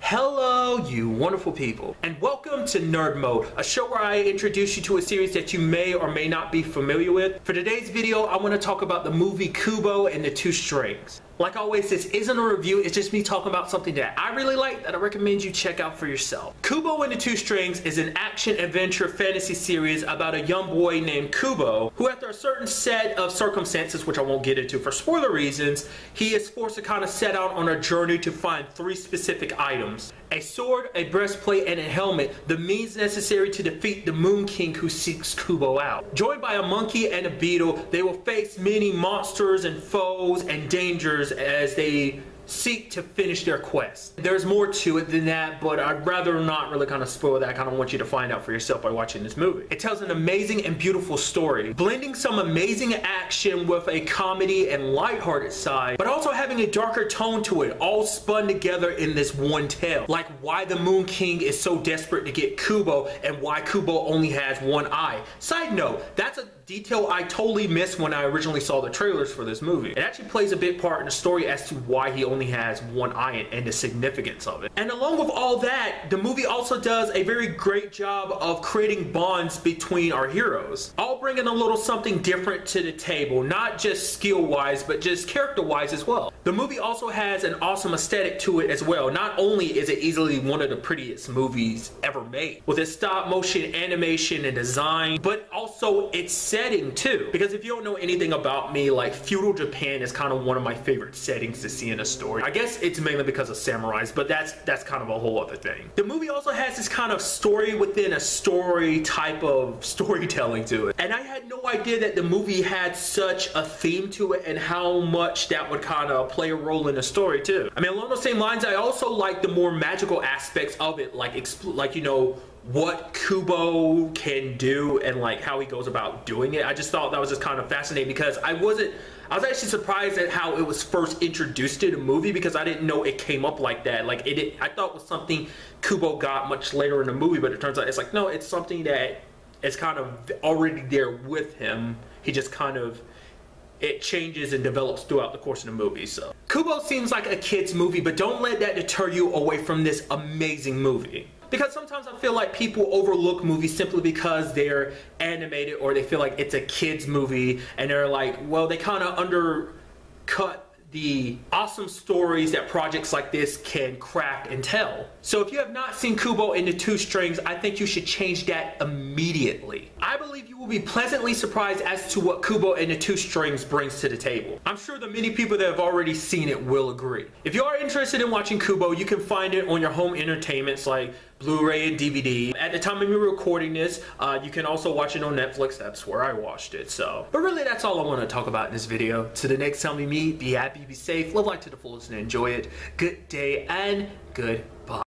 Hello, you wonderful people, and welcome to Nerd Mode, a show where I introduce you to a series that you may or may not be familiar with. For today's video, I want to talk about the movie Kubo and the Two Strings. Like always, this isn't a review, it's just me talking about something that I really like that I recommend you check out for yourself. Kubo and the Two Strings is an action-adventure fantasy series about a young boy named Kubo, who after a certain set of circumstances, which I won't get into for spoiler reasons, he is forced to kind of set out on a journey to find three specific items. A sword, a breastplate, and a helmet, the means necessary to defeat the Moon King who seeks Kubo out. Joined by a monkey and a beetle, they will face many monsters and foes and dangers as they seek to finish their quest. There's more to it than that, but I'd rather not really kind of spoil that. I kind of want you to find out for yourself by watching this movie. It tells an amazing and beautiful story, blending some amazing action with a comedy and lighthearted side, but also having a darker tone to it, all spun together in this one tale. Like why the Moon King is so desperate to get Kubo and why Kubo only has one eye. Side note, that's a detail I totally missed when I originally saw the trailers for this movie. It actually plays a big part in the story as to why he only has one eye and the significance of it. And along with all that, the movie also does a very great job of creating bonds between our heroes, all bringing a little something different to the table, not just skill-wise, but just character-wise as well. The movie also has an awesome aesthetic to it as well. Not only is it easily one of the prettiest movies ever made, with its stop-motion animation and design, but also its setting too. Because if you don't know anything about me, like feudal Japan is kind of one of my favorite settings to see in a story. I guess it's mainly because of samurais, but that's kind of a whole other thing. The movie also has this kind of story within a story type of storytelling to it. And I had no idea that the movie had such a theme to it and how much that would kind of play a role in the story too. I mean, along those same lines, I also like the more magical aspects of it, like you know, what Kubo can do and like how he goes about doing it. I just thought that was just kind of fascinating because I was actually surprised at how it was first introduced to the movie because I didn't know it came up like that. Like I thought it was something Kubo got much later in the movie, but it turns out it's like, no, it's something that is kind of already there with him. He just kind of, it changes and develops throughout the course of the movie. So Kubo seems like a kid's movie, but don't let that deter you away from this amazing movie. Because sometimes I feel like people overlook movies simply because they're animated or they feel like it's a kid's movie and they're like, well, they kind of undercut the awesome stories that projects like this can craft and tell. So if you have not seen Kubo and the Two Strings, I think you should change that immediately. I believe you will be pleasantly surprised as to what Kubo and the Two Strings brings to the table. I'm sure the many people that have already seen it will agree. If you are interested in watching Kubo, you can find it on your home entertainments like Blu-ray and DVD. At the time of me recording this, you can also watch it on Netflix. That's where I watched it. So, but really that's all I want to talk about in this video. To the next time we meet, be happy, be safe, live life to the fullest and enjoy it. Good day and goodbye.